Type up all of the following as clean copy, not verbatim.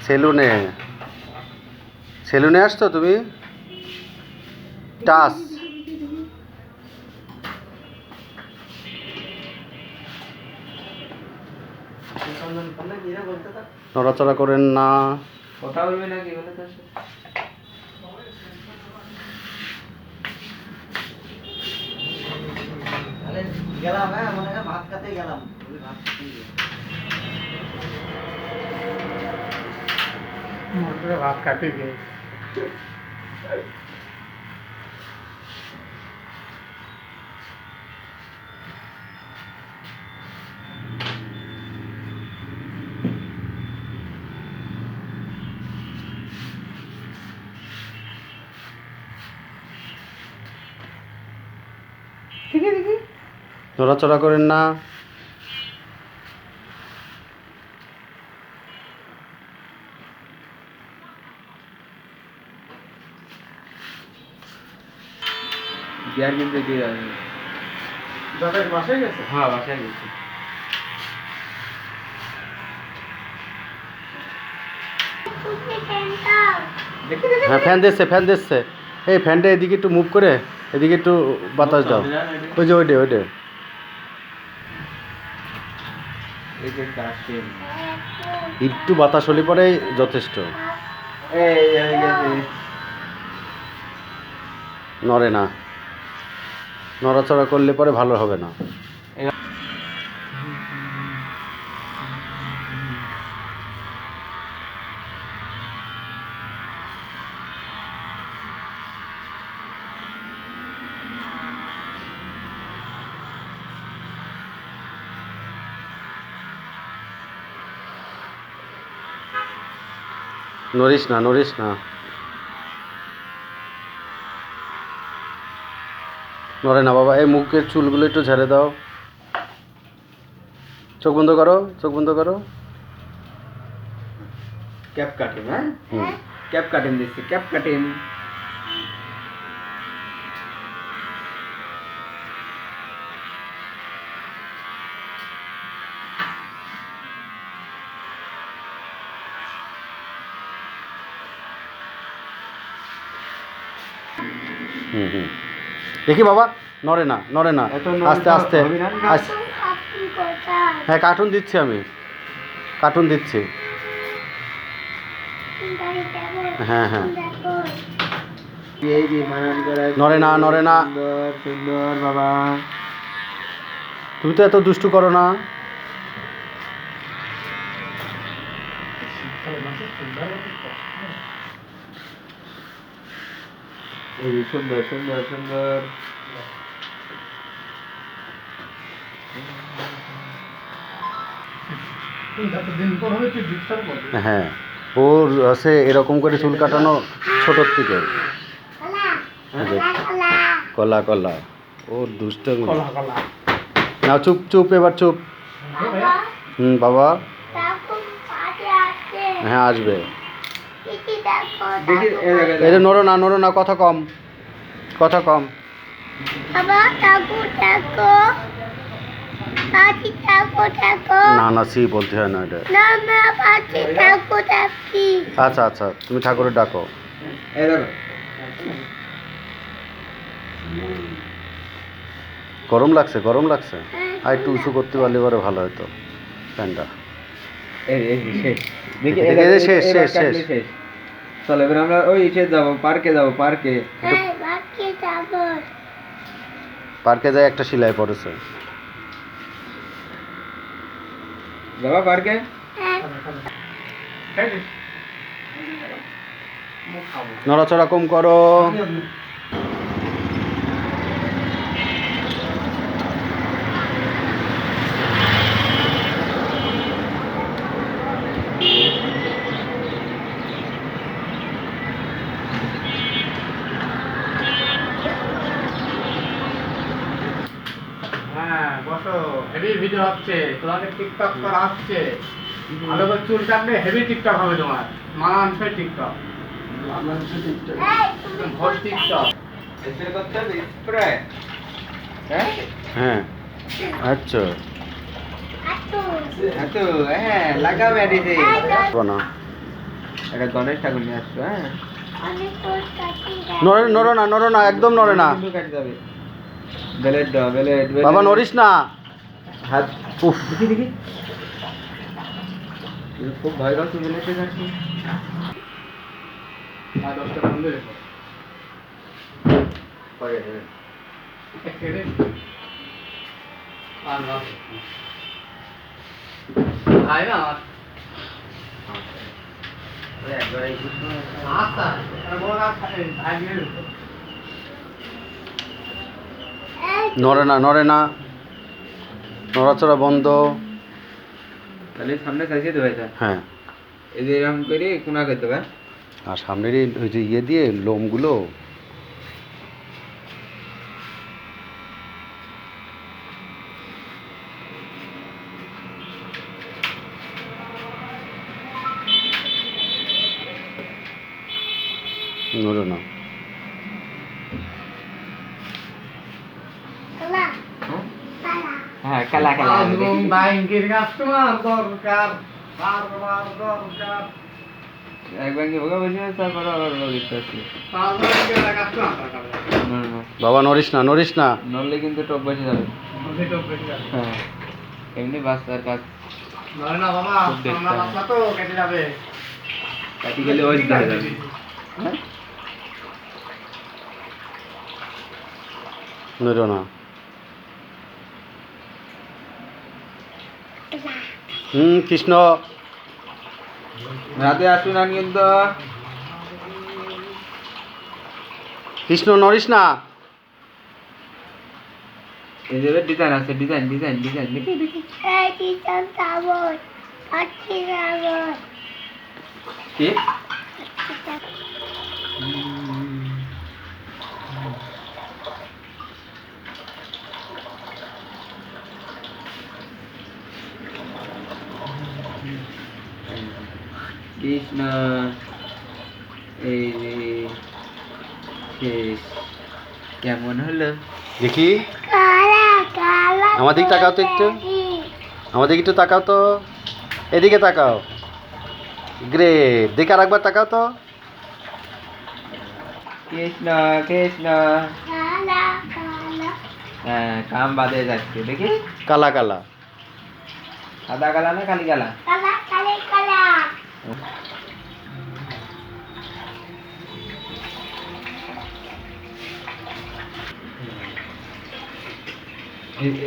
সেলুনে সেলুনে আসছো তুমি? টাস নড়াচড়া করেন না। কথা বলবি না কি বলে তোর সাথে? গেলাম, হ্যাঁ মনে হয় ভাত খেতে গেলাম, ভাত খেতে ভাত খাতে গিয়ে নড়াচড়া করেন না। গিয়ার কিনতে দিয়ে যাবে। দাদার বাসায় গেছে? হ্যাঁ বাসায় গেছি। হ্যাঁ ফ্যান দিচ্ছে ফ্যান দিচ্ছে। এই ফ্যানটা এদিকে একটু মুভ করে এদিকে একটু বাতাস দাও। ওই যে ওইটে ওইটে এই যে কাশিম একটু বাতাস হলে পরেই যথেষ্ট। এই গেছে। নড়ে না, নড়াচড়া করলে পরে ভালো হবে না। নড়িস না নড়িস না, নড়ে না বাবা। এই মুখের চুলগুলো একটু ঝেড়ে দাও। চোখ বন্ধ করো, চোখ বন্ধ করো। ক্যাপ কাটিং, হ্যাঁ হুম ক্যাপ কাটিং দিচ্ছি, ক্যাপ কাটিং। হুম হুম দেখি বাবা, নড়ে না নড়ে না। আস্তে আস্তে আস্তে। হ্যাঁ কার্টুন দিচ্ছি আমি, কার্টুন দিচ্ছি। হ্যাঁ হ্যাঁ এই যে মানান করা নড়ে না নড়ে না। সুন্দর সুন্দর বাবা। তুমি তো এত দুষ্টু করো না। এই যে সুন্দর সুন্দর সুন্দর। হ্যাঁ ওর আছে এরকম করে চুল কাটানো ছোটোর থেকে। কলা কলা ওর দুষ্ট। না চুপ চুপ এবার চুপ। হুম বাবা হ্যাঁ আসবে। দেখি এই যে নড়ো না নড়ো না, কথা কম কথা কম। না না সি বলতে হয় না এটা। আচ্ছা আচ্ছা তুমি ঠাকুরের ডাকো। এই দেখো গরম লাগছে গরম লাগছে। আর একটু উঁচু করতে পারলে পরে ভালো হতো ফ্যানটা। এই শেষ। দেখি এই যে শেষ শেষ শেষ। শেষ। চলো এবার আমরা ওই ইসে যাবো, পার্কে যাবো, পার্কে। পার্কে যায় একটা সেলাই পড়েছে। যাবা পার্কে? নড়াচড়া কম করো। হ্যাঁ বসো, হেভি ভিডিও হচ্ছে, তোমাদের টিকটক করা হচ্ছে, ভালো করে চুল কাটলে হেভি টিকটক হবে তোমার, মানানসই টিকটক, ভোট টিকটক। স্প্রে করতে হবে, স্প্রে। হ্যাঁ হ্যাঁ আচ্ছা হ্যাঁ তো হ্যাঁ লাগাবে দিদি। না একটা গণেশ ঠাকুর নিয়ে আসছো, হ্যাঁ? নড়ো না একদম নড়ে না কিন্তু কাটি যাবে। বেলেট দাও, বেলেট, বেলেট। বাবা নড়িস না। হাত উফ দেখি দেখি। তুই খুব ভয় পাচ্ছ বেলেটে কাটছি। আর 10টা বন্ধ রেখো কেটে আর না আয় না আমার একবারে আচ্ছা আর বড় না ভাই দিয়ে নড়ে না নড়াচড়া বন্ধ। তাহলে সামনে চাইছে তো ভাইটা। হ্যাঁ এই যে এরকম করে কোনা করতে হবে। আর সামনেরই ওই যে ইয়ে দিয়ে লোমগুলো নড়ে না। হ্যাঁ, কালা কালা। এবং ব্যাংকের কাস্টমার দরকার বারবার দরকার এক ব্যাংকে ভোগা বসে তারপর আবার দেখতে আসছি। তারপরে কাস্টমার দরকার বাবা নড়িস না নড়লে কিন্তু টপ বসে যাবে। সেটা বেশি আছে হ্যাঁ, এমনি বাচ্চার কাজ নয় না বাবা খুব দেখতে আমরা হয়। বাচ্চা তো কেটে যাবে কাটি গেলে ওই ধরে যাবে। হ্যাঁ, নড়ো না। কৃষ্ণ রাতে আসুন আর কিন্তু কৃষ্ণ নড়িস না। এই যে ডিজাইন আছে, ডিজাইন ডিজাইন ডিজাইন দেখি দেখি কি কৃষ্ণ এই যে শেষ কেমন হলো? দেখি আমার দিক তাকাও তো একটু, আমার দিকে একটু তাকাও তো, এদিকে তাকাও। গ্রেট, দেখে আর একবার তাকাও তো। কৃষ্ণ কৃষ্ণ হ্যাঁ, কাম বাদে যাচ্ছে দেখি। কালা কালা সাদা কালা না কালি কালা?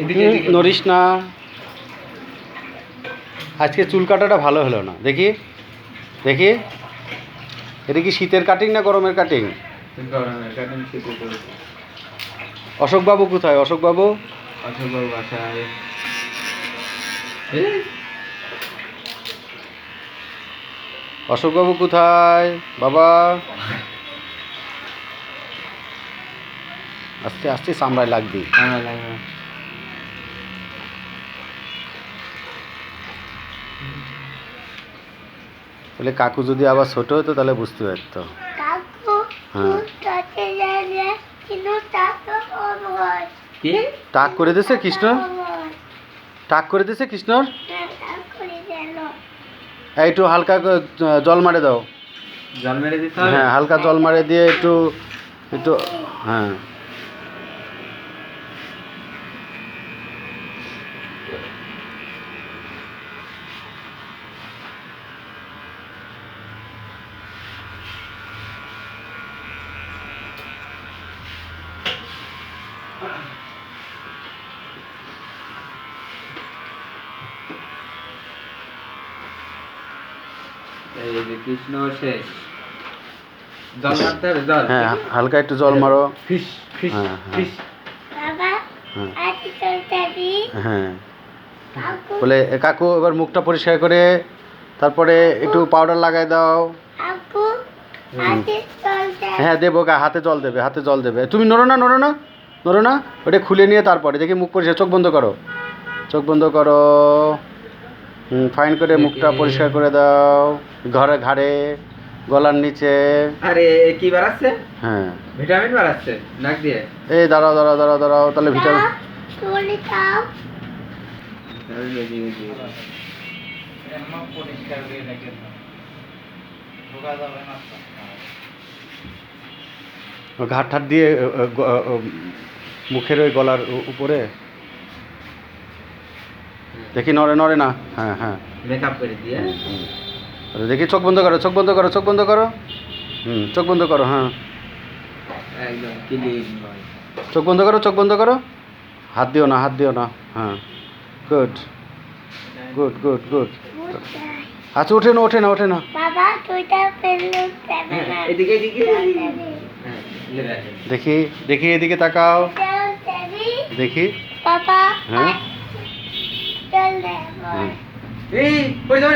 এদিকে এদিকে। নড়িস না। আজকে চুল কাটাটা ভালো হলো না। দেখি দেখি এটা কি শীতের কাটিং না গরমের কাটিং? গরমের কাটিং শীতে তো। অশোকবাবু কোথায়? অশোকবাবু অশোকবাবু বাসায়। অশোকবাবু কোথায় বাবা? আস্তে আস্তে চামড়ায় লাগবে। তাহলে কাকু যদি আবার ছোট হতো তাহলে বুঝতে পারতো। হ্যাঁ কি টাক করে দিয়েছে কৃষ্ণ, টাক করে দিয়েছে কৃষ্ণর। একটু হালকা জল মারে দাও। জল মেরে দিতে হবে? হ্যাঁ হালকা জল মারে দিয়ে একটু একটু হ্যাঁ এই যে কৃষ্ণ শেষ। জল মারতে হবে, জল। হ্যাঁ হালকা একটু জল মারো। ফিশ ফিশ হ্যাঁ, হ্যাঁ। ফিশ। হ্যাঁ বলে কাকু এবার মুখটা পরিষ্কার করে তারপরে একটু পাউডার লাগাই দাও। হ্যাঁ দেবো, হাতে জল দেবে, হাতে জল দেবে। তুমি নড়ো না ওটা খুলে নিয়ে তারপরে দেখি মুখ পরিষ্কার। চোখ বন্ধ করো, চোখ বন্ধ করো। ফাইন করে মুখটা পরিষ্কার করে দাও। ঘরে ঘাড়ে গলার নিচে। আরে কি বাড়াচ্ছে? হ্যাঁ ভিটামিন বাড়াচ্ছে নাক দিয়ে। এই দাঁড়াও তাহলে ভিটামিন। পরিষ্কার দিয়ে দেখেন ঢোকা যাবে না তো। ঘাট ঠাট দিয়ে মুখের ওই গলার উপরে দেখি, নড়ে নড়ে না। হ্যাঁ হ্যাঁ, মেকআপ করে দিয়ে দেখি, চোখ বন্ধ করো, চোখ বন্ধ করো, চোখ বন্ধ করো। চোখ বন্ধ করো, হ্যাঁ একদম ক্লিন হয়। চোখ বন্ধ করো, চোখ বন্ধ করো। হাত দিও না, হাত দিও না। হ্যাঁ, গুড গুড গুড গুড। আচ্ছা, ওঠে না, ওঠে না, ওঠে না। বাবা তুইটা ফেললে দেবে না এদিকে এদিকে দেবে হ্যাঁ লে রাখেন। দেখি দেখি, এদিকে তাকাও, দেবি দেখি। বাবা হ্যাঁ চল দে হুম। এই কই যাবে